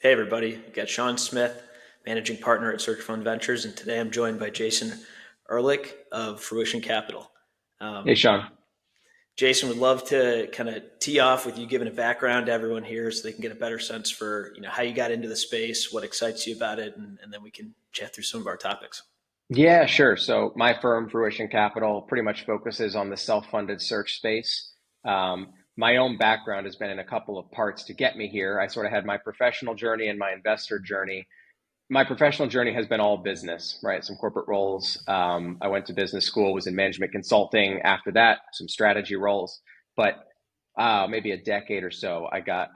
Hey everybody, we've got Sean Smith, managing partner at Search Fund Ventures, and today I'm joined by Jason Ehrlich of Fruition Capital. Hey, Um, Sean. Jason would love to kind of tee off with you giving a background to everyone here so they can get a better sense for how you got into the space, what excites you about it, and then we can chat through some of our topics. Yeah, sure. So my firm, Fruition Capital, pretty much focuses on the self-funded search space. My own background has been in a couple of parts to get me here. I sort of had my professional journey and my investor journey. My professional journey has been all business, right? Some corporate roles. I went to business school, was in management consulting. After that, some strategy roles. But maybe a decade or so I got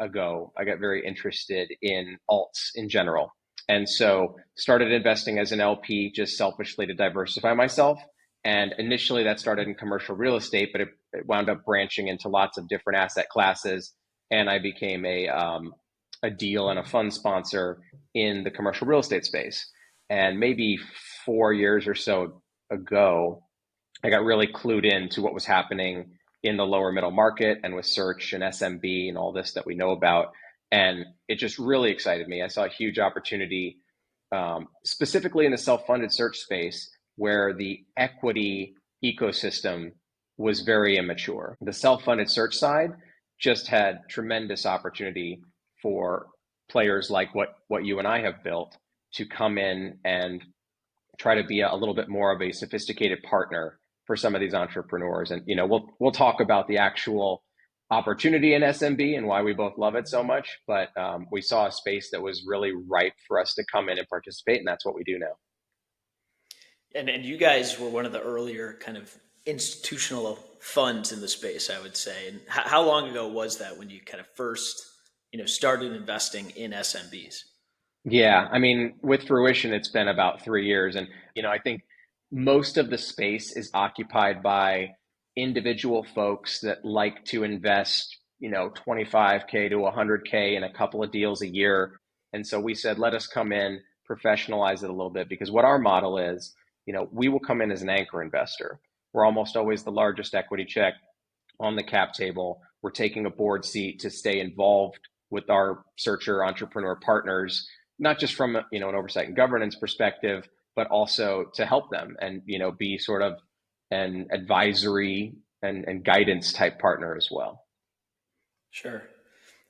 very interested in alts in general. And so started investing as an LP just selfishly to diversify myself. And initially that started in commercial real estate, but it wound up branching into lots of different asset classes. And I became a deal and a fund sponsor in the commercial real estate space. And maybe 4 years or so ago, I got really clued into what was happening in the lower middle market and with search and SMB and all this that we know about. And it just really excited me. I saw a huge opportunity, specifically in the self funded search space, where the equity ecosystem was very immature. The self funded search side just had tremendous opportunity for players like what you and I have built to come in and try to be a little bit more of a sophisticated partner for some of these entrepreneurs. And we'll talk about the actual opportunity in SMB and why we both love it so much. But we saw a space that was really ripe for us to come in and participate, and that's what we do now. And you guys were one of the earlier kind of institutional funds in the space, I would say. And how long ago was that when you kind of first started investing in SMBs? Yeah, I mean, with Fruition, it's been about 3 years, and I think most of the space is occupied by individual folks that like to invest, 25K to 100K in a couple of deals a year. And so we said, let us come in, professionalize it a little bit, because what our model is, we will come in as an anchor investor. We're almost always the largest equity check on the cap table. We're taking a board seat to stay involved with our searcher entrepreneur partners, not just from an oversight and governance perspective, but also to help them and be sort of an advisory and guidance type partner as well. Sure.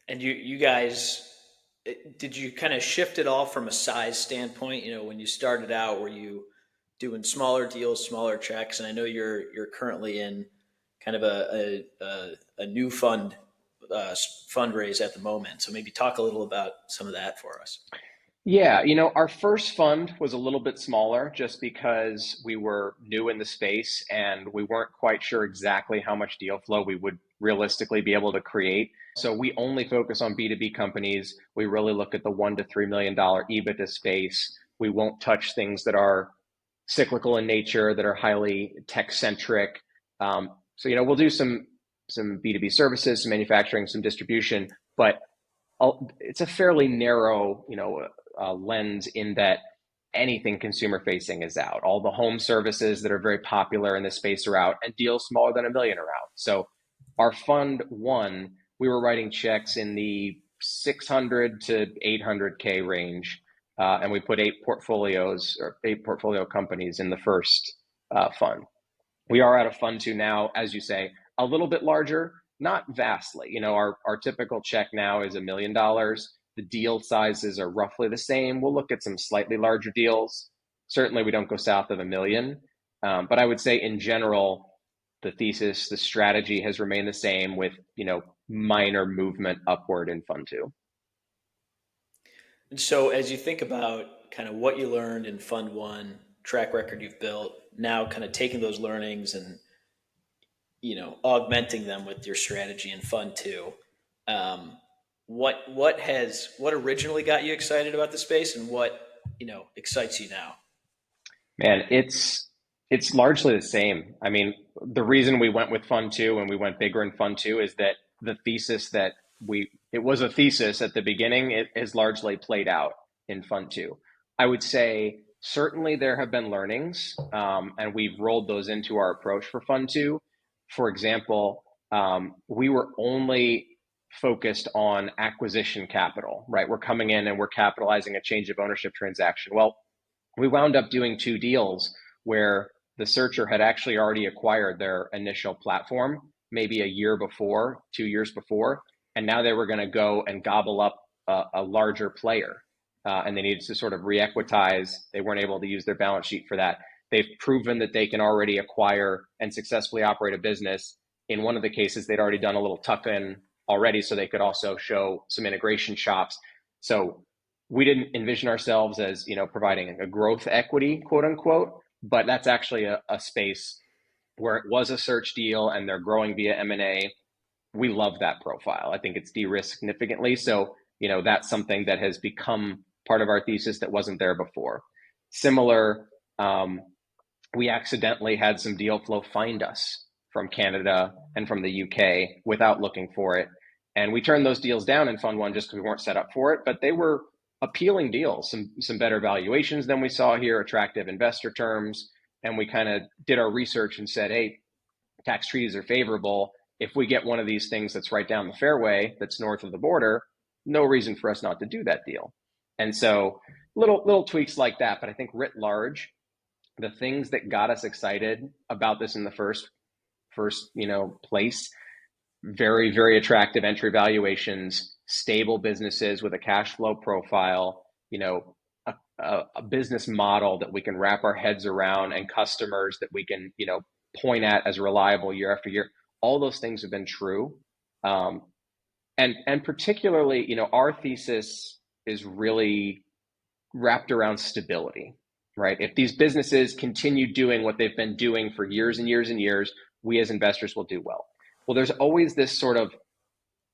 And you guys, did you kind of shift it all from a size standpoint? When you started out, were you doing smaller deals, smaller checks? And I know you're currently in kind of a new fundraise at the moment. So maybe talk a little about some of that for us. Yeah, our first fund was a little bit smaller just because we were new in the space and we weren't quite sure exactly how much deal flow we would realistically be able to create. So we only focus on B2B companies. We really look at the $1 to $3 million EBITDA space. We won't touch things that are cyclical in nature, that are highly tech centric. So we'll do some B2B services, some manufacturing, some distribution, but it's a fairly narrow, lens in that anything consumer facing is out. All the home services that are very popular in this space are out, and deals smaller than a million are out. So our fund one, we were writing checks in the 600 to 800K range, and we put eight portfolio companies in the first fund. We are at a fund two now, as you say, a little bit larger, not vastly. Our typical check now is $1 million. The deal sizes are roughly the same. We'll look at some slightly larger deals. Certainly, we don't go south of a million. But I would say in general, the thesis, the strategy has remained the same with, minor movement upward in fund two. And so as you think about kind of what you learned in Fund One, track record you've built, now kind of taking those learnings and augmenting them with your strategy in Fund Two. Um, what originally got you excited about the space, and what excites you now? Man, it's largely the same. I mean, the reason we went with Fund Two and we went bigger in Fund Two is that the thesis that we it was a thesis at the beginning, it has largely played out in Fund Two. I would say certainly there have been learnings, and we've rolled those into our approach for Fund Two. For example, we were only focused on acquisition capital, right? We're coming in and we're capitalizing a change of ownership transaction. Well, we wound up doing two deals where the searcher had actually already acquired their initial platform, maybe a year before, 2 years before, and now they were going to go and gobble up a larger player. And they needed to sort of re-equitize. They weren't able to use their balance sheet for that. They've proven that they can already acquire and successfully operate a business. In one of the cases, they'd already done a little tuck-in already, so they could also show some integration chops. So we didn't envision ourselves as, providing a growth equity, quote unquote, but that's actually a space where it was a search deal and they're growing via M&A. We love that profile. I think it's de-risked significantly. So, that's something that has become part of our thesis that wasn't there before. Similar, we accidentally had some deal flow find us from Canada and from the UK without looking for it. And we turned those deals down in Fund 1 just because we weren't set up for it, but they were appealing deals, some better valuations than we saw here, attractive investor terms. And we kind of did our research and said, hey, tax treaties are favorable. If we get one of these things that's right down the fairway, that's north of the border, no reason for us not to do that deal. And so little tweaks like that. But I think writ large, the things that got us excited about this in the first place, very, very attractive entry valuations, stable businesses with a cash flow profile, a business model that we can wrap our heads around, and customers that we can, point at as reliable year after year. All those things have been true. And particularly, our thesis is really wrapped around stability, right? If these businesses continue doing what they've been doing for years and years and years, we as investors will do well. Well, there's always this sort of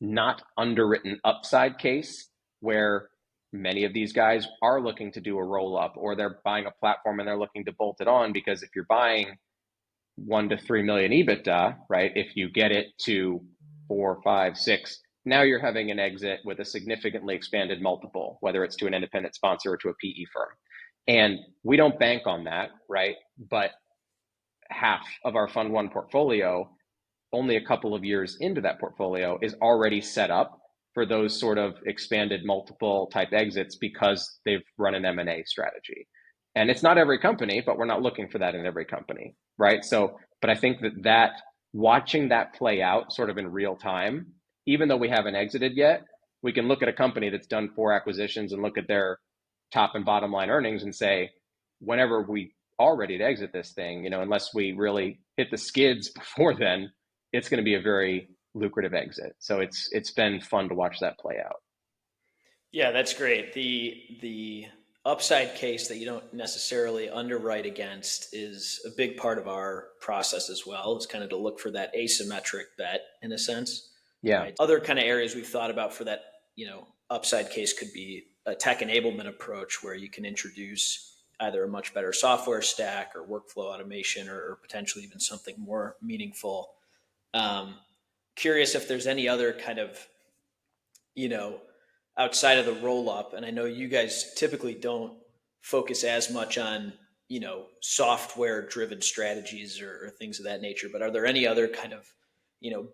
not underwritten upside case where many of these guys are looking to do a roll up, or they're buying a platform and they're looking to bolt it on, because if you're buying 1 to 3 million EBITDA, right? If you get it to 4, 5, 6, now you're having an exit with a significantly expanded multiple, whether it's to an independent sponsor or to a PE firm. And we don't bank on that, right? But half of our Fund 1 portfolio, only a couple of years into that portfolio, is already set up for those sort of expanded multiple type exits because they've run an M&A strategy. And it's not every company, but we're not looking for that in every company, right? So, but I think that watching that play out sort of in real time, even though we haven't exited yet, we can look at a company that's done 4 acquisitions and look at their top and bottom line earnings and say, whenever we are ready to exit this thing, unless we really hit the skids before then, it's going to be a very lucrative exit. So it's been fun to watch that play out. Yeah, that's great. The upside case that you don't necessarily underwrite against is a big part of our process as well. It's kind of to look for that asymmetric bet in a sense. Yeah. Right? Other kind of areas we've thought about for that, upside case could be a tech enablement approach where you can introduce either a much better software stack or workflow automation, or potentially even something more meaningful. Curious if there's any other kind of, outside of the roll up, and I know you guys typically don't focus as much on, software driven strategies or things of that nature, but are there any other kind of,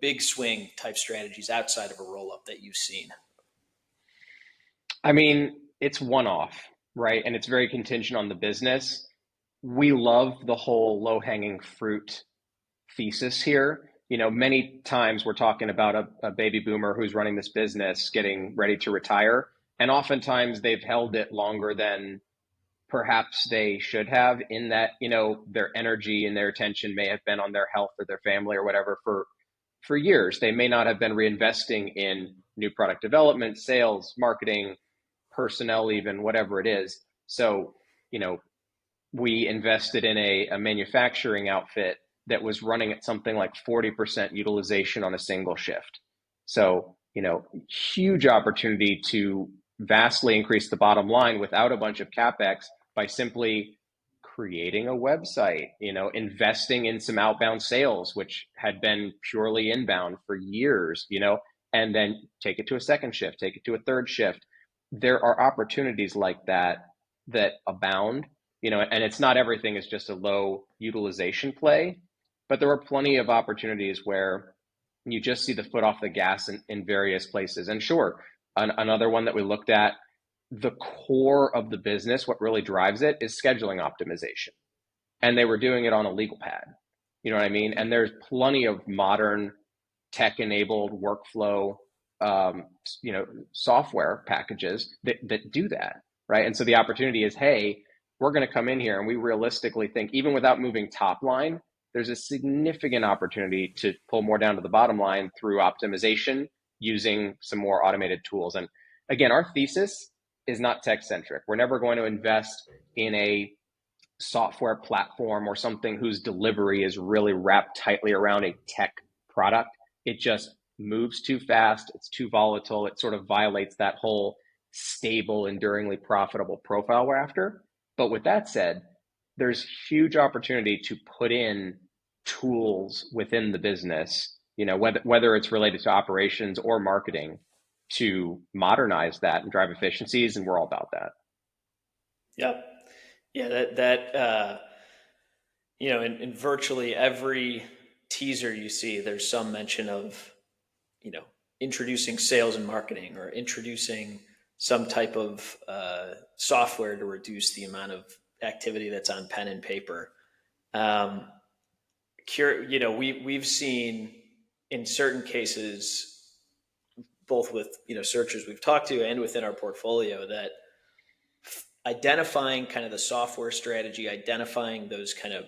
big swing type strategies outside of a roll up that you've seen? I mean, it's one off, right? And it's very contingent on the business. We love the whole low hanging fruit thesis here. Many times we're talking about a baby boomer who's running this business getting ready to retire. And oftentimes they've held it longer than perhaps they should have, in that, their energy and their attention may have been on their health or their family or whatever for years. They may not have been reinvesting in new product development, sales, marketing, personnel, even whatever it is. So, we invested in a manufacturing outfit that was running at something like 40% utilization on a single shift. So, huge opportunity to vastly increase the bottom line without a bunch of CapEx by simply creating a website, investing in some outbound sales, which had been purely inbound for years, and then take it to a second shift, take it to a third shift. There are opportunities like that abound, and it's not everything is just a low utilization play. But there are plenty of opportunities where you just see the foot off the gas in various places. And sure, another one that we looked at, the core of the business, what really drives it is scheduling optimization. And they were doing it on a legal pad. You know what I mean? And there's plenty of modern tech-enabled workflow, software packages that do that, right? And so the opportunity is, hey, we're going to come in here and we realistically think, even without moving top line, there's a significant opportunity to pull more down to the bottom line through optimization using some more automated tools. And again, our thesis is not tech-centric. We're never going to invest in a software platform or something whose delivery is really wrapped tightly around a tech product. It just moves too fast. It's too volatile. It sort of violates that whole stable, enduringly profitable profile we're after. But with that said, there's huge opportunity to put in tools within the business, whether it's related to operations or marketing, to modernize that and drive efficiencies. And we're all about that. Yep. Yeah, in virtually every teaser you see, there's some mention of, introducing sales and marketing, or introducing some type of software to reduce the amount of activity that's on pen and paper. Um, we've seen in certain cases, both with, searchers we've talked to and within our portfolio, that identifying kind of the software strategy, identifying those kind of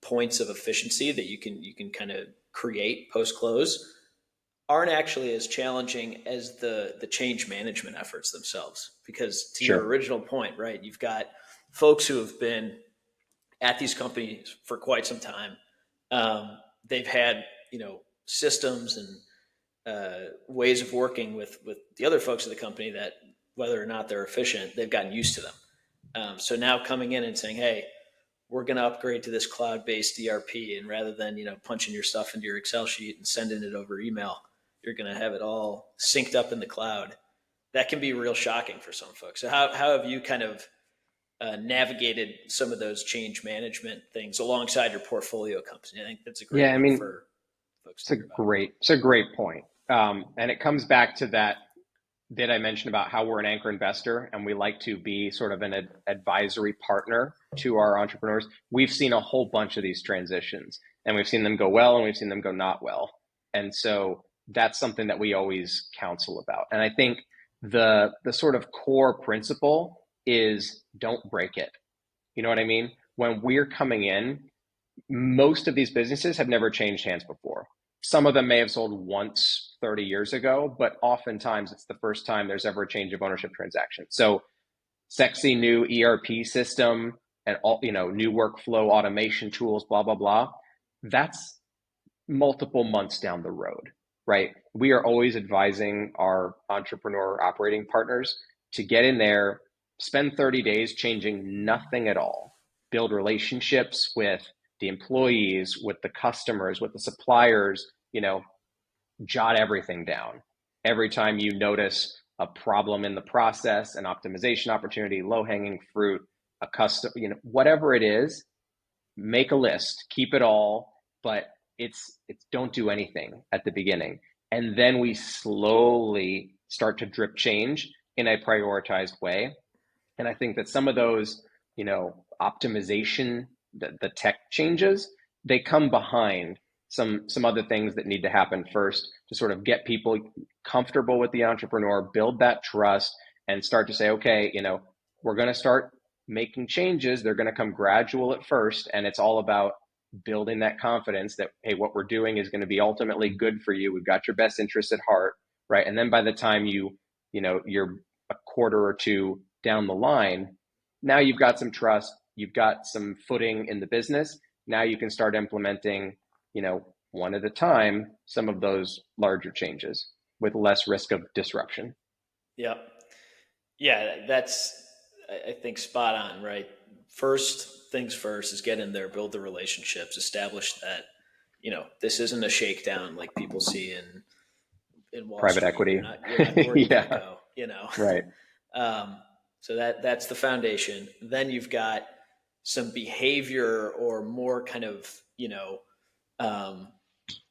points of efficiency that you can kind of create post close, aren't actually as challenging as the change management efforts themselves. Because to your Sure. original point, right, you've got folks who have been at these companies for quite some time. They've had, systems and ways of working with the other folks of the company that, whether or not they're efficient, they've gotten used to them. So now coming in and saying, hey, we're going to upgrade to this cloud-based ERP, and rather than punching your stuff into your Excel sheet and sending it over email, you're going to have it all synced up in the cloud. That can be real shocking for some folks. So how have you kind of navigated some of those change management things alongside your portfolio company? I think that's a great Yeah, I one mean, for folks to hear about. it's a great point. And it comes back to that I mentioned about how we're an anchor investor and we like to be sort of an advisory partner to our entrepreneurs. We've seen a whole bunch of these transitions, and we've seen them go well and we've seen them go not well. And so that's something that we always counsel about. And I think the sort of core principle is don't break it. You know what I mean? When we're coming in, most of these businesses have never changed hands before. Some of them may have sold once 30 years ago, but oftentimes it's the first time there's ever a change of ownership transaction. So sexy new ERP system and all, new workflow automation tools, blah, blah, blah. That's multiple months down the road, right? We are always advising our entrepreneur operating partners to get in there, spend 30 days changing nothing at all, build relationships with the employees, with the customers, with the suppliers, jot everything down. Every time you notice a problem in the process, an optimization opportunity, low hanging fruit, a custom, whatever it is, make a list, keep it all, but it's don't do anything at the beginning. And then we slowly start to drip change in a prioritized way. And I think that some of those, optimization, the tech changes, they come behind some other things that need to happen first to sort of get people comfortable with the entrepreneur, build that trust, and start to say, okay, we're going to start making changes. They're going to come gradual at first, and it's all about building that confidence that, hey, what we're doing is going to be ultimately good for you. We've got your best interests at heart, right? And then by the time you're a quarter or two down the line, now you've got some trust, you've got some footing in the business. Now you can start implementing, one at a time, some of those larger changes with less risk of disruption. Yep. Yeah, that's, I think, spot on, right? First things first is get in there, build the relationships, establish that, this isn't a shakedown like people see in Wall Private Street. equity. You're not where you can't Yeah, go. right. Um, so that's the foundation. Then you've got some behavior or more kind of, um,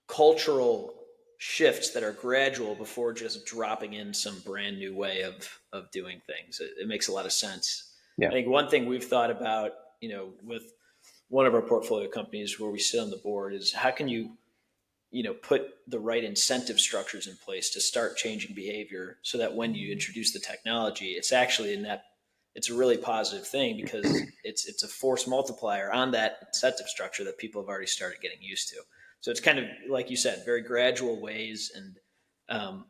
cultural shifts that are gradual before just dropping in some brand new way of doing things. It makes a lot of sense. I Yeah. think one thing we've thought about, with one of our portfolio companies where we sit on the board is how can you, put the right incentive structures in place to start changing behavior so that when you introduce the technology, it's actually it's a really positive thing because it's a force multiplier on that incentive structure that people have already started getting used to. So it's kind of like you said, very gradual ways and um,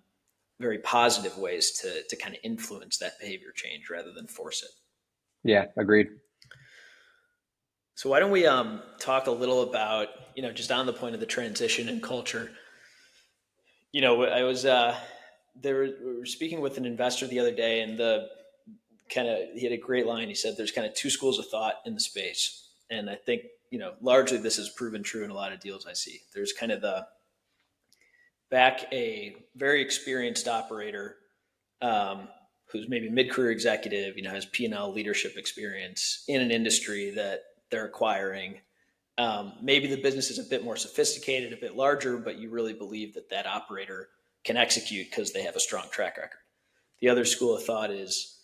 very positive ways to kind of influence that behavior change rather than force it. Yeah, agreed. So why don't we talk a little about, just on the point of the transition and culture. I was we were speaking with an investor the other day, and he had a great line. He said, "There's kind of two schools of thought in the space," and I think largely this has proven true in a lot of deals I see. There's kind of the back a very experienced operator who's maybe mid-career executive, has P&L leadership experience in an industry that they're acquiring. Maybe the business is a bit more sophisticated, a bit larger, but you really believe that that operator can execute because they have a strong track record. The other school of thought is,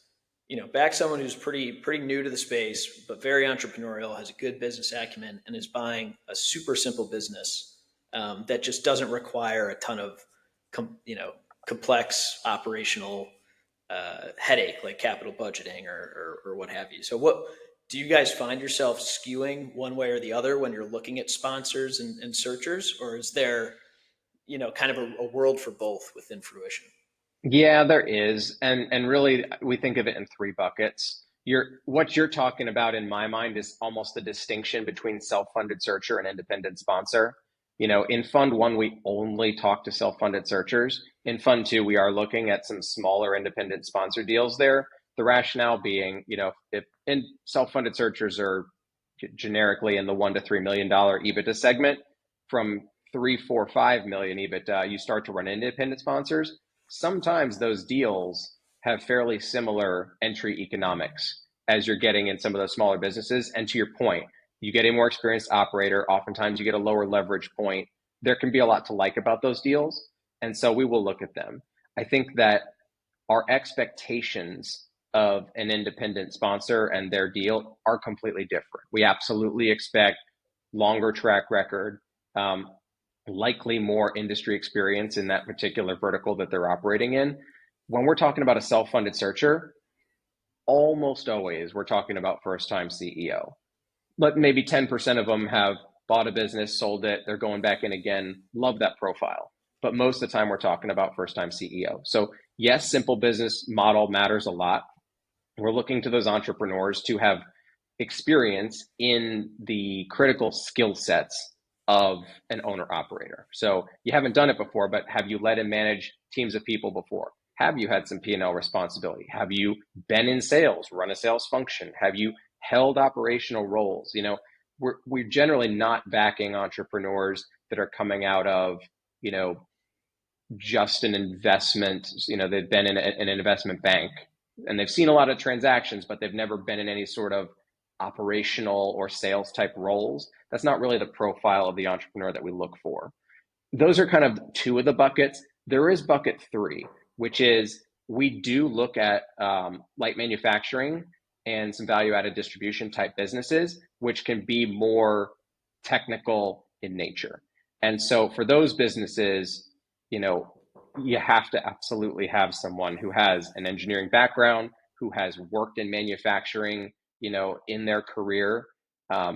back someone who's pretty new to the space, but very entrepreneurial, has a good business acumen, and is buying a super simple business that just doesn't require a ton of, complex operational headache like capital budgeting or what have you. So, what do you guys find yourself skewing one way or the other when you're looking at sponsors and searchers, or is there kind of a world for both within Fruition? Yeah, there is. And really we think of it in three buckets. What you're talking about in my mind is almost the distinction between self-funded searcher and independent sponsor. In fund one, we only talk to self-funded searchers. In fund two, we are looking at some smaller independent sponsor deals there. The rationale being, if in self-funded searchers are generically in the $1 to $3 million EBITDA segment, from 3, 4, 5 million EBITDA, you start to run independent sponsors. Sometimes those deals have fairly similar entry economics as you're getting in some of those smaller businesses. And to your point, you get a more experienced operator. Oftentimes you get a lower leverage point. There can be a lot to like about those deals. And so we will look at them. I think that our expectations of an independent sponsor and their deal are completely different. We absolutely expect longer track record, likely more industry experience in that particular vertical that they're operating in. When we're talking about a self-funded searcher, almost always we're talking about first-time CEO. But maybe 10% of them have bought a business, sold it, they're going back in again, love that profile. But most of the time we're talking about first-time CEO. So yes, simple business model matters a lot. We're looking to those entrepreneurs to have experience in the critical skill sets of an owner operator. So you haven't done it before, but have you led and managed teams of people before? Have you had some P&L responsibility? Have you been in sales, run a sales function? Have you held operational roles? We're generally not backing entrepreneurs that are coming out of, just an investment. They've been in an investment bank and they've seen a lot of transactions, but they've never been in any sort of operational or sales type roles. That's not really the profile of the entrepreneur that we look for. Those are kind of two of the buckets. There is bucket three, which is we do look at light manufacturing and some value added distribution type businesses, which can be more technical in nature. And so for those businesses, you have to absolutely have someone who has an engineering background, who has worked in manufacturing, in their career. I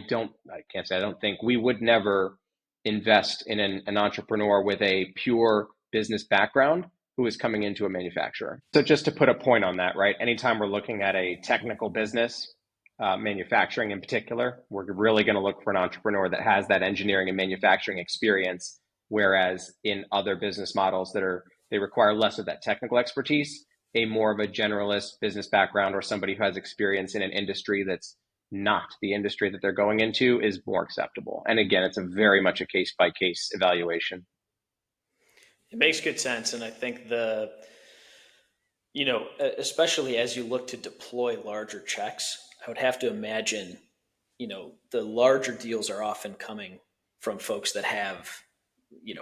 can't say I don't think we would never invest in an entrepreneur with a pure business background who is coming into a manufacturer. So just to put a point on that, right? Anytime we're looking at a technical business, manufacturing in particular, we're really going to look for an entrepreneur that has that engineering and manufacturing experience. Whereas in other business models they require less of that technical expertise, a more of a generalist business background or somebody who has experience in an industry that's not the industry that they're going into is more acceptable. And again, it's a very much a case by case evaluation. It makes good sense, and I think especially as you look to deploy larger checks, I would have to imagine, the larger deals are often coming from folks that have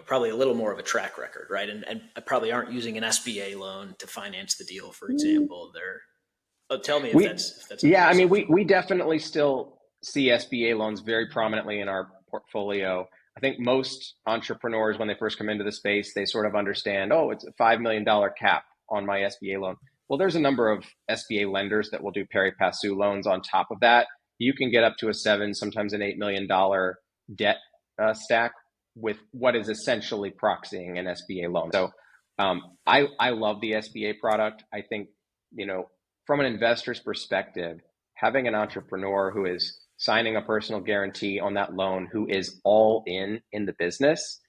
probably a little more of a track record, right? And probably aren't using an SBA loan to finance the deal, for example. They're tell me We, if that's a yeah, fair I mean, we assumption. we definitely still see SBA loans very prominently in our portfolio. I think most entrepreneurs, when they first come into the space, they sort of understand, oh, it's a $5 million cap on my SBA loan. Well, there's a number of SBA lenders that will do pari passu loans on top of that. You can get up to a seven, sometimes an $8 million debt stack with what is essentially proxying an SBA loan. So I love the SBA product. I think, you know, from an investor's perspective, having an entrepreneur who is signing a personal guarantee on that loan, who is all in the business,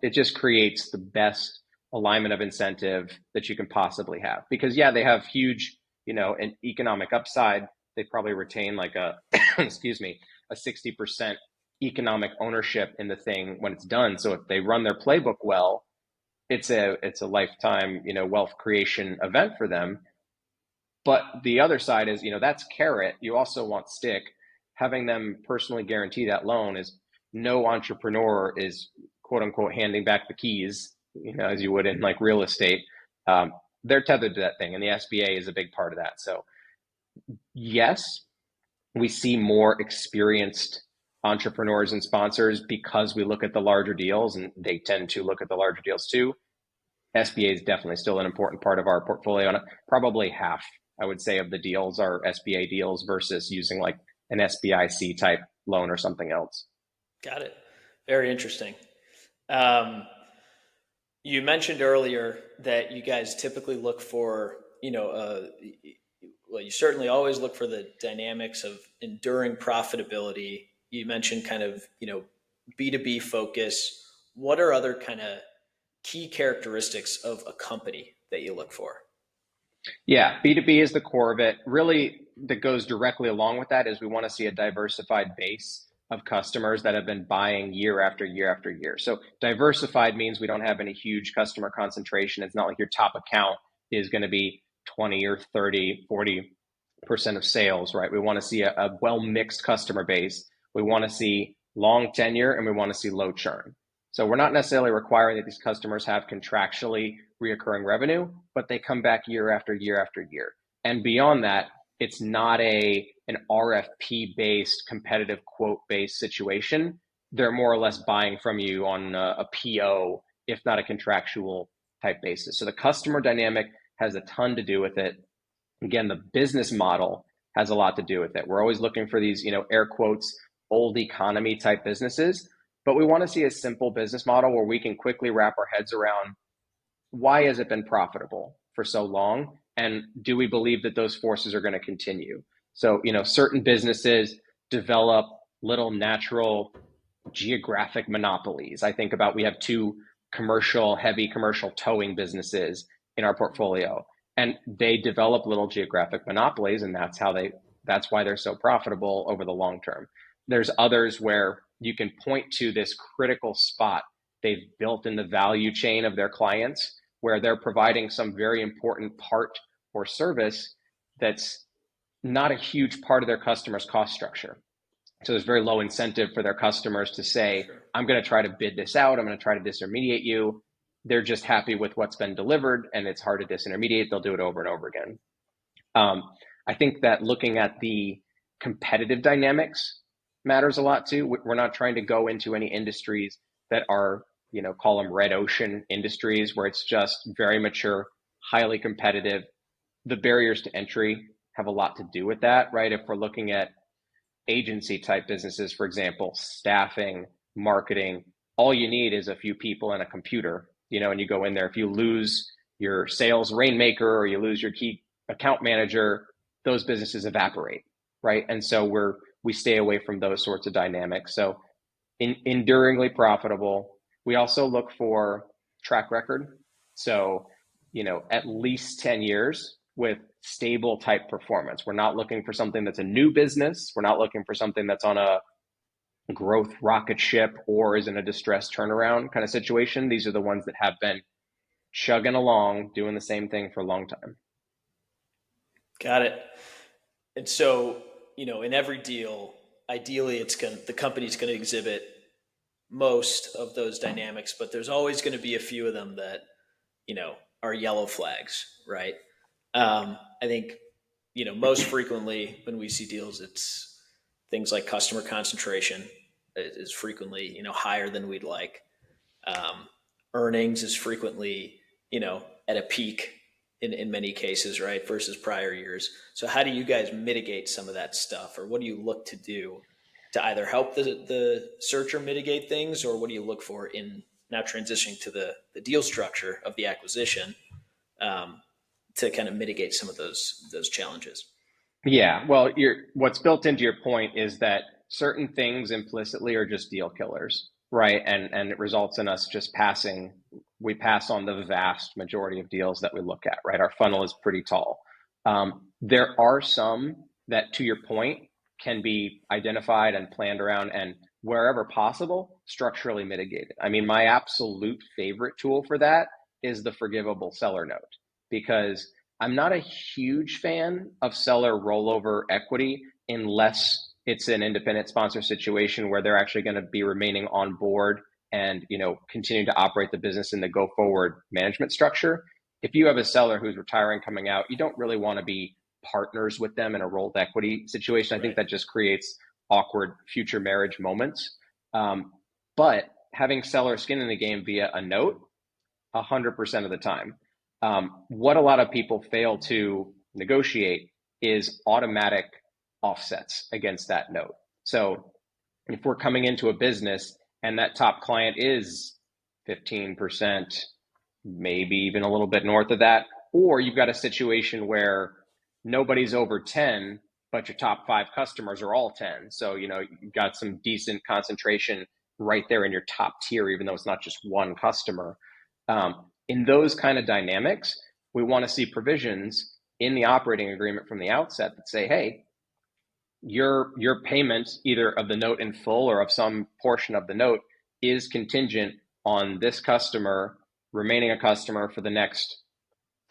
it just creates the best alignment of incentive that you can possibly have. Because yeah, they have huge, an economic upside. They probably retain like a, excuse me, a 60% economic ownership in the thing when it's done. So if they run their playbook well, it's a lifetime, wealth creation event for them. But the other side is, that's carrot. You also want stick. Having them personally guarantee that loan is no entrepreneur is quote unquote handing back the keys, as you would in like real estate. Um, they're tethered to that thing, and the SBA is a big part of that. So, yes, we see more experienced entrepreneurs and sponsors because we look at the larger deals, and they tend to look at the larger deals too. SBA is definitely still an important part of our portfolio, and probably half, I would say, of the deals are SBA deals versus using like an SBIC type loan or something else. Got it. Very interesting. Um, you mentioned earlier that you guys typically look for, well, you certainly always look for the dynamics of enduring profitability. You mentioned kind of, B2B focus. What are other kind of key characteristics of a company that you look for? Yeah, B2B is the core of it. Really, that goes directly along with that is we want to see a diversified base of customers that have been buying year after year after year. So diversified means we don't have any huge customer concentration. It's not like your top account is going to be 20 or 30, 40% of sales, right? We want to see a well-mixed customer base. We want to see long tenure, and we want to see low churn. So we're not necessarily requiring that these customers have contractually reoccurring revenue, but they come back year after year after year. And beyond that, it's not an RFP based competitive quote based situation. They're more or less buying from you on a PO, if not a contractual type basis. So the customer dynamic has a ton to do with it. Again, the business model has a lot to do with it. We're always looking for these, air quotes, old economy type businesses, but we want to see a simple business model where we can quickly wrap our heads around why has it been profitable for so long? And do we believe that those forces are going to continue? So, certain businesses develop little natural geographic monopolies. I think about we have two heavy commercial towing businesses in our portfolio, and they develop little geographic monopolies, and that's why they're so profitable over the long term. There's others where you can point to this critical spot they've built in the value chain of their clients where they're providing some very important part or service that's not a huge part of their customer's cost structure. So there's very low incentive for their customers to say, Sure. I'm going to try to bid this out. I'm going to try to disintermediate you. They're just happy with what's been delivered, and it's hard to disintermediate. They'll do it over and over again. Um, I think that looking at the competitive dynamics matters a lot too. We're not trying to go into any industries that are, call them red ocean industries where it's just very mature, highly competitive. The barriers to entry have a lot to do with that, right? If we're looking at agency type businesses, for example, staffing, marketing, all you need is a few people and a computer, and you go in there. If you lose your sales rainmaker or you lose your key account manager, those businesses evaporate, right? And so we stay away from those sorts of dynamics. So enduringly profitable. We also look for track record. So, at least 10 years with stable type performance. We're not looking for something that's a new business. We're not looking for something that's on a growth rocket ship or is in a distressed turnaround kind of situation. These are the ones that have been chugging along, doing the same thing for a long time. Got it. And so, in every deal, ideally, the company's going to exhibit most of those dynamics, but there's always going to be a few of them that, are yellow flags, right? I think, most frequently when we see deals, it's things like customer concentration is frequently, higher than we'd like. Um, Earnings is frequently, at a peak in many cases, right, versus prior years. So how do you guys mitigate some of that stuff, or what do you look to do to either help the searcher mitigate things, or what do you look for in now transitioning to the deal structure of the acquisition, um, to kind of mitigate some of those challenges? Yeah, well, what's built into your point is that certain things implicitly are just deal killers, right? And it results in us just passing. We pass on the vast majority of deals that we look at, right? Our funnel is pretty tall. There are some that, to your point, can be identified and planned around, and wherever possible, structurally mitigated. I mean, my absolute favorite tool for that is the forgivable seller note, because I'm not a huge fan of seller rollover equity unless it's an independent sponsor situation where they're actually going to be remaining on board and continue to operate the business in the go forward management structure. If you have a seller who's retiring coming out, you don't really want to be partners with them in a rolled equity situation. I think Right. that just creates awkward future marriage moments. But having seller skin in the game via a note, 100% of the time. What a lot of people fail to negotiate is automatic offsets against that note. So if we're coming into a business and that top client is 15%, maybe even a little bit north of that, or you've got a situation where nobody's over 10, but your top five customers are all 10. So, you've got some decent concentration right there in your top tier, even though it's not just one customer. In those kind of dynamics, we want to see provisions in the operating agreement from the outset that say, hey, your payment either of the note in full or of some portion of the note is contingent on this customer remaining a customer for the next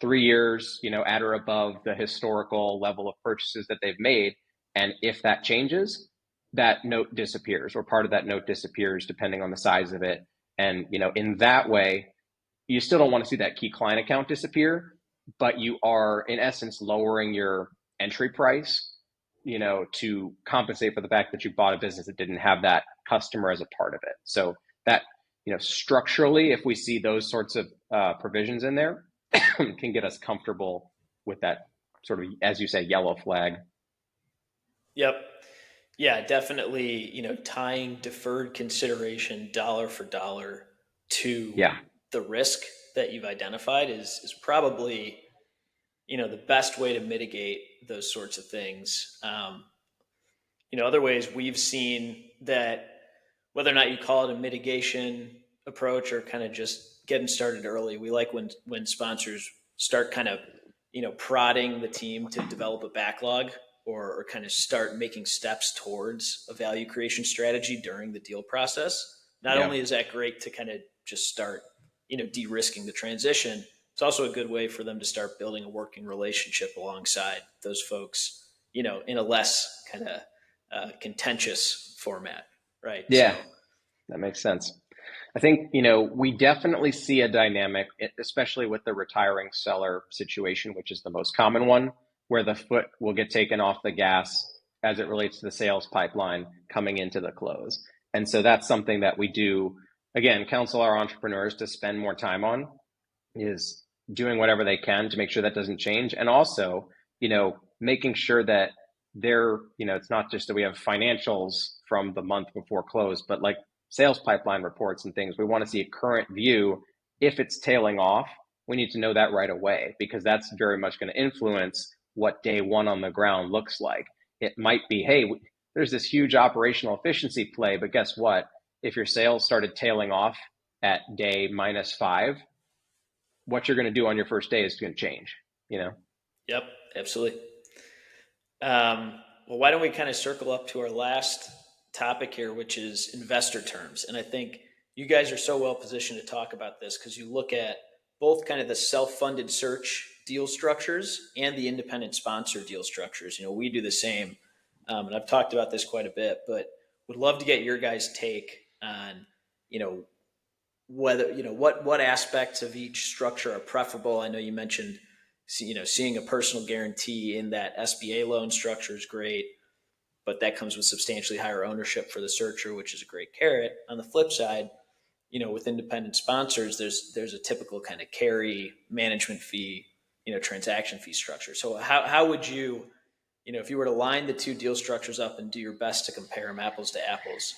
3 years, at or above the historical level of purchases that they've made. And if that changes, that note disappears, or part of that note disappears depending on the size of it. And, in that way, you still don't want to see that key client account disappear, but you are in essence lowering your entry price, to compensate for the fact that you bought a business that didn't have that customer as a part of it. So that, structurally, if we see those sorts of provisions in there, can get us comfortable with that sort of, as you say, yellow flag. Yep. Yeah, definitely, tying deferred consideration dollar for dollar to Yeah. the risk that you've identified is probably, the best way to mitigate those sorts of things. Other ways we've seen that, whether or not you call it a mitigation approach or kind of just getting started early, we like when sponsors start kind of, prodding the team to develop a backlog, or kind of start making steps towards a value creation strategy during the deal process. Not Yeah. only is that great to kind of just start, de-risking the transition, it's also a good way for them to start building a working relationship alongside those folks, in a less kind of contentious format, right? Yeah. So, That makes sense. I think, we definitely see a dynamic, especially with the retiring seller situation, which is the most common one, where the foot will get taken off the gas as it relates to the sales pipeline coming into the close. And so that's something that we do, again, counsel our entrepreneurs to spend more time on, is doing whatever they can to make sure that doesn't change. And also, making sure that it's not just that we have financials from the month before close, but like sales pipeline reports and things. We want to see a current view. If it's tailing off, we need to know that right away, because that's very much going to influence what day one on the ground looks like. It might be, hey, there's this huge operational efficiency play, but guess what? If your sales started tailing off at day -5, what you're going to do on your first day is going to change. yep, absolutely. Well, why don't we kind of circle up to our last topic here, which is investor terms? And I think you guys are so well positioned to talk about this because you look at both kind of the self-funded search deal structures and the independent sponsor deal structures. We do the same, and I've talked about this quite a bit, but would love to get your guys' take on you know, whether, what aspects of each structure are preferable. I know you mentioned, seeing a personal guarantee in that SBA loan structure is great, but that comes with substantially higher ownership for the searcher, which is a great carrot. On the flip side, with independent sponsors, there's a typical kind of carry management fee, transaction fee structure. So how would you, if you were to line the two deal structures up and do your best to compare them apples to apples,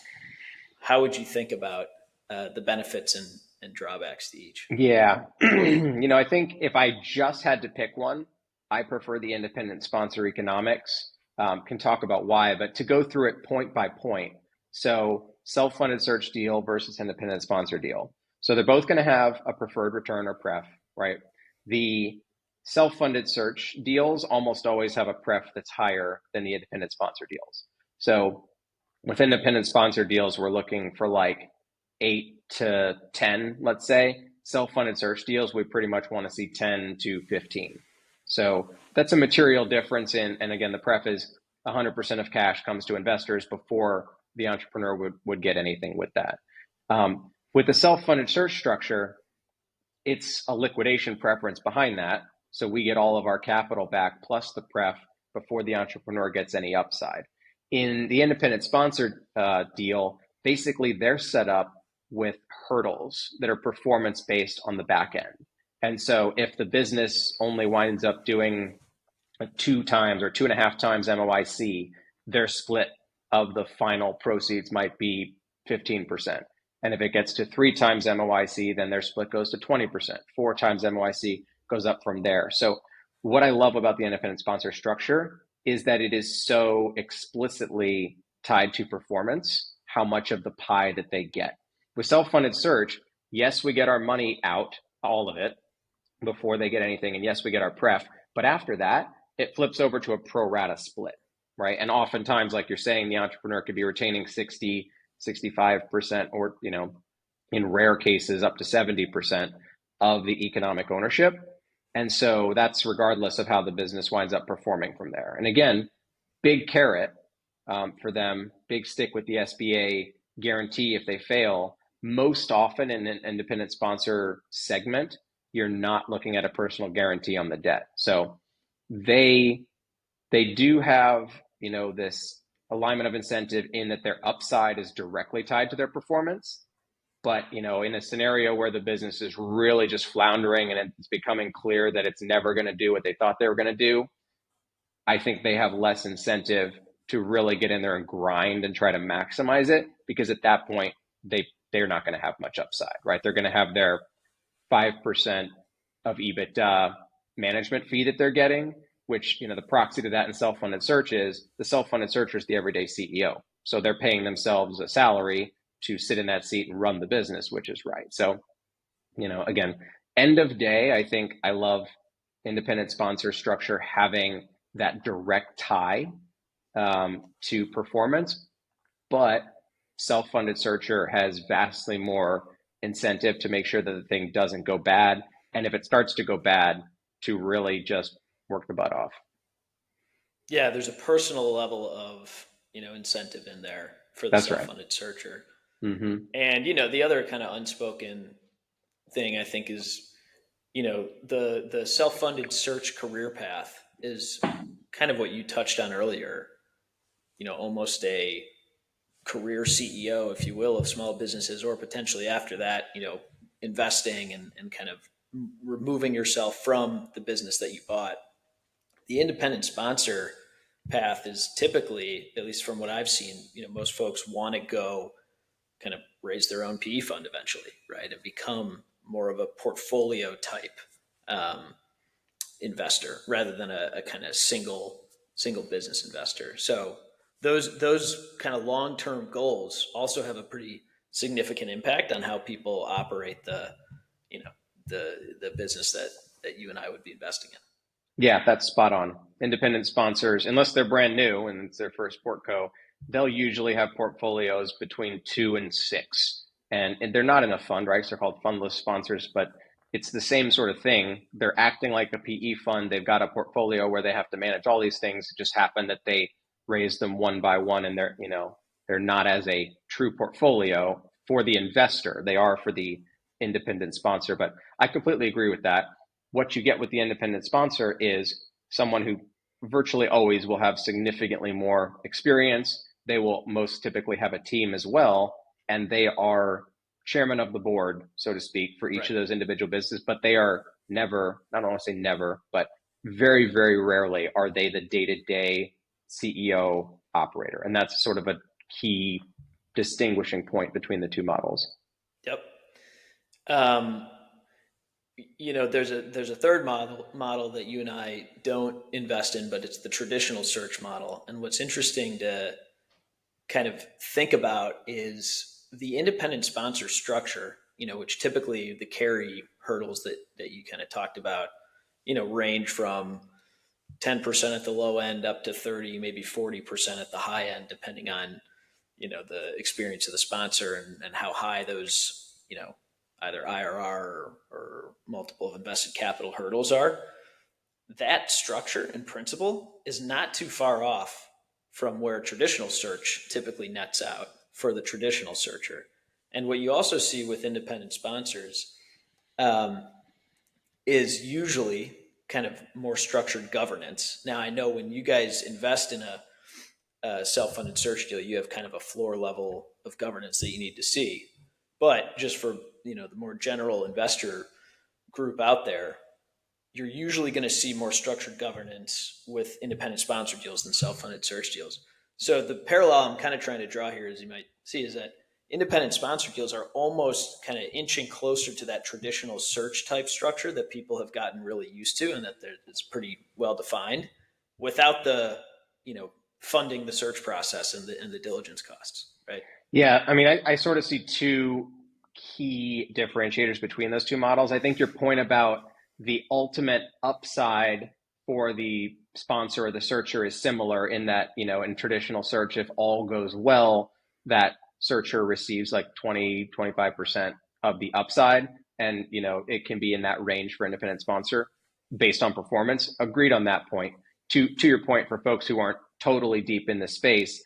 how would you think about the benefits and drawbacks to each? Yeah. I think if I just had to pick one, I prefer the independent sponsor economics. Can talk about why, but to go through it point by point. So self-funded search deal versus independent sponsor deal. So they're both going to have a preferred return or pref, right? The self-funded search deals almost always have a pref that's higher than the independent sponsor deals. So with independent sponsor deals, we're looking for like 8 to 10, let's say. Self-funded search deals, we pretty much want to see 10 to 15. So that's a material difference and again, the pref is 100% of cash comes to investors before the entrepreneur would get anything with that. With the self-funded search structure, it's a liquidation preference behind that. So we get all of our capital back plus the pref before the entrepreneur gets any upside. In the independent sponsored deal, basically they're set up with hurdles that are performance based on the back end. And so if the business only winds up doing a 2 times or 2.5 times MOIC, their split of the final proceeds might be 15%. And if it gets to 3 times MOIC, then their split goes to 20%. 4 times MOIC goes up from there. So what I love about the independent sponsor structure is that it is so explicitly tied to performance, how much of the pie that they get. With self-funded search, yes, we get our money out, all of it, before they get anything. And yes, we get our pref. But after that, it flips over to a pro rata split, right? And oftentimes, like you're saying, the entrepreneur could be retaining 60, 65%, or, in rare cases, up to 70% of the economic ownership. And so that's regardless of how the business winds up performing from there. And again, big carrot for them, big stick with the SBA guarantee if they fail. Most often in an independent sponsor segment, you're not looking at a personal guarantee on the debt. So they do have, this alignment of incentive in that their upside is directly tied to their performance. But, in a scenario where the business is really just floundering and it's becoming clear that it's never going to do what they thought they were going to do, I think they have less incentive to really get in there and grind and try to maximize it, because at that point, they're not going to have much upside, right? They're going to have their 5% of EBITDA management fee that they're getting, which, the proxy to that in self-funded search is the self-funded searcher is the everyday CEO. So they're paying themselves a salary to sit in that seat and run the business, which is right. So, again, end of day, I think I love independent sponsor structure having that direct tie to performance, but self-funded searcher has vastly more incentive to make sure that the thing doesn't go bad. And if it starts to go bad, to really just work the butt off. Yeah, there's a personal level of, incentive in there for the That's right. self-funded searcher. Mm-hmm. And, the other kind of unspoken thing I think is, the self-funded search career path is kind of what you touched on earlier, almost a career CEO, if you will, of small businesses, or potentially after that, investing and kind of removing yourself from the business that you bought. The independent sponsor path is typically, at least from what I've seen, most folks want to go kind of raise their own PE fund eventually, right, and become more of a portfolio type investor rather than a kind of single business investor. So those kind of long term goals also have a pretty significant impact on how people operate the business that you and I would be investing in. Yeah, that's spot on. Independent sponsors, unless they're brand new and it's their first portco, they'll usually have portfolios between 2 and 6. And they're not in a fund, right? So they're called fundless sponsors, but it's the same sort of thing. They're acting like a PE fund. They've got a portfolio where they have to manage all these things. It just happened that they raise them one by one and they're not as a true portfolio for the investor. They are for the independent sponsor. But I completely agree with that. What you get with the independent sponsor is someone who virtually always will have significantly more experience. They will most typically have a team as well, and they are chairman of the board, so to speak, for each Right. of those individual businesses, but they are never, I don't want to say never, but very, very rarely are they the day-to-day CEO operator. And that's sort of a key distinguishing point between the two models. Yep. Um, there's a third model that you and I don't invest in, but it's the traditional search model. And what's interesting to kind of think about is the independent sponsor structure, which typically the carry hurdles that you kind of talked about, range from 10% at the low end up to 30, maybe 40% at the high end, depending on, the experience of the sponsor and how high those, either IRR or multiple of invested capital hurdles are. That structure in principle is not too far off from where traditional search typically nets out for the traditional searcher. And what you also see with independent sponsors um, is usually kind of more structured governance. Now, I know when you guys invest in a self-funded search deal, you have kind of a floor level of governance that you need to see. But just for the more general investor group out there, you're usually going to see more structured governance with independent sponsor deals than self-funded search deals. So the parallel I'm kind of trying to draw here, as you might see, is that independent sponsor deals are almost kind of inching closer to that traditional search type structure that people have gotten really used to, and that it's pretty well defined, without the funding the search process and the diligence costs, right? Yeah, I mean, I sort of see two key differentiators between those two models. I think your point about the ultimate upside for the sponsor or the searcher is similar in that, in traditional search, if all goes well, that searcher receives like 20, 25% of the upside. And, it can be in that range for independent sponsor based on performance. Agreed on that point. To your point, for folks who aren't totally deep in the space,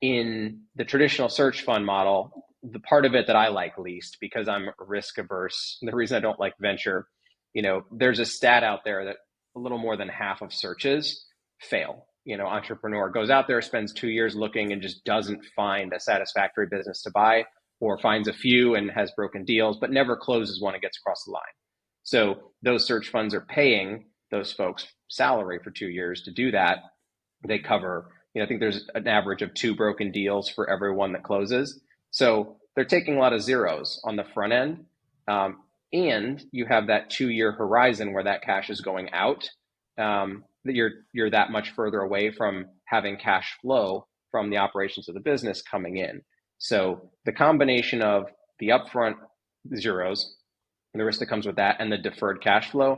in the traditional search fund model, the part of it that I like least because I'm risk averse, the reason I don't like venture, there's a stat out there that a little more than half of searches fail. Entrepreneur goes out there, spends 2 years looking and just doesn't find a satisfactory business to buy, or finds a few and has broken deals, but never closes one and gets across the line. So those search funds are paying those folks salary for 2 years to do that. They cover, I think there's an average of 2 broken deals for every one that closes. So they're taking a lot of zeros on the front end. And you have that 2 year horizon where that cash is going out. That you're that much further away from having cash flow from the operations of the business coming in. So the combination of the upfront zeros, and the risk that comes with that, and the deferred cash flow,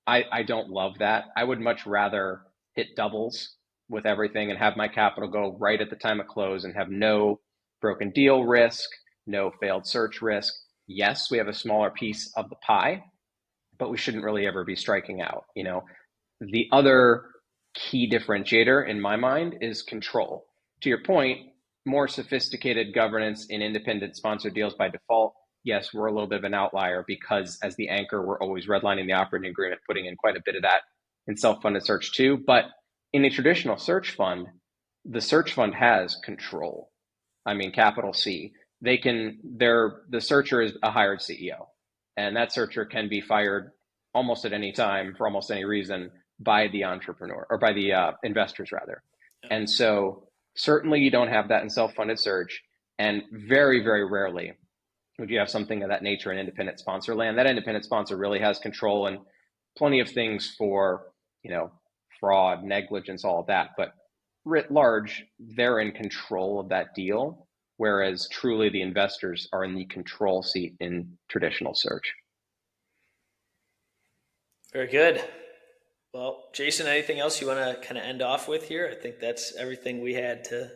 I don't love that. I would much rather hit doubles with everything and have my capital go right at the time of close and have no broken deal risk, no failed search risk. Yes, we have a smaller piece of the pie, but we shouldn't really ever be striking out. The other key differentiator in my mind is control. To your point, more sophisticated governance in independent sponsored deals by default. Yes, we're a little bit of an outlier because as the anchor, we're always redlining the operating agreement, putting in quite a bit of that in self-funded search too. But in a traditional search fund, the search fund has control. I mean, capital C. The searcher is a hired CEO, and that searcher can be fired almost at any time for almost any reason by the entrepreneur or by the investors rather. Yeah. And so certainly you don't have that in self-funded search, and very, very rarely would you have something of that nature in independent sponsor land. That independent sponsor really has control and plenty of things for, fraud, negligence, all of that. But writ large, they're in control of that deal, whereas truly the investors are in the control seat in traditional search. Very good. Well, Jason, anything else you want to kind of end off with here? I think that's everything we had to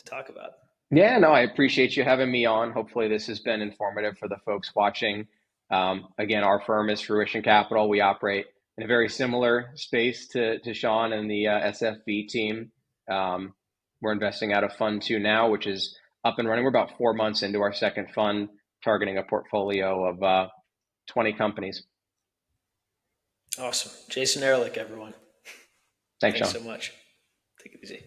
talk about. Yeah, no, I appreciate you having me on. Hopefully, this has been informative for the folks watching. Again, our firm is Fruition Capital. We operate in a very similar space to Sean and the SFV team. We're investing out of Fund 2 now, which is up and running. We're about 4 months into our second fund, targeting a portfolio of 20 companies. Awesome. Jason Ehrlich, everyone. Thanks, Thanks Sean. so much. Take it easy.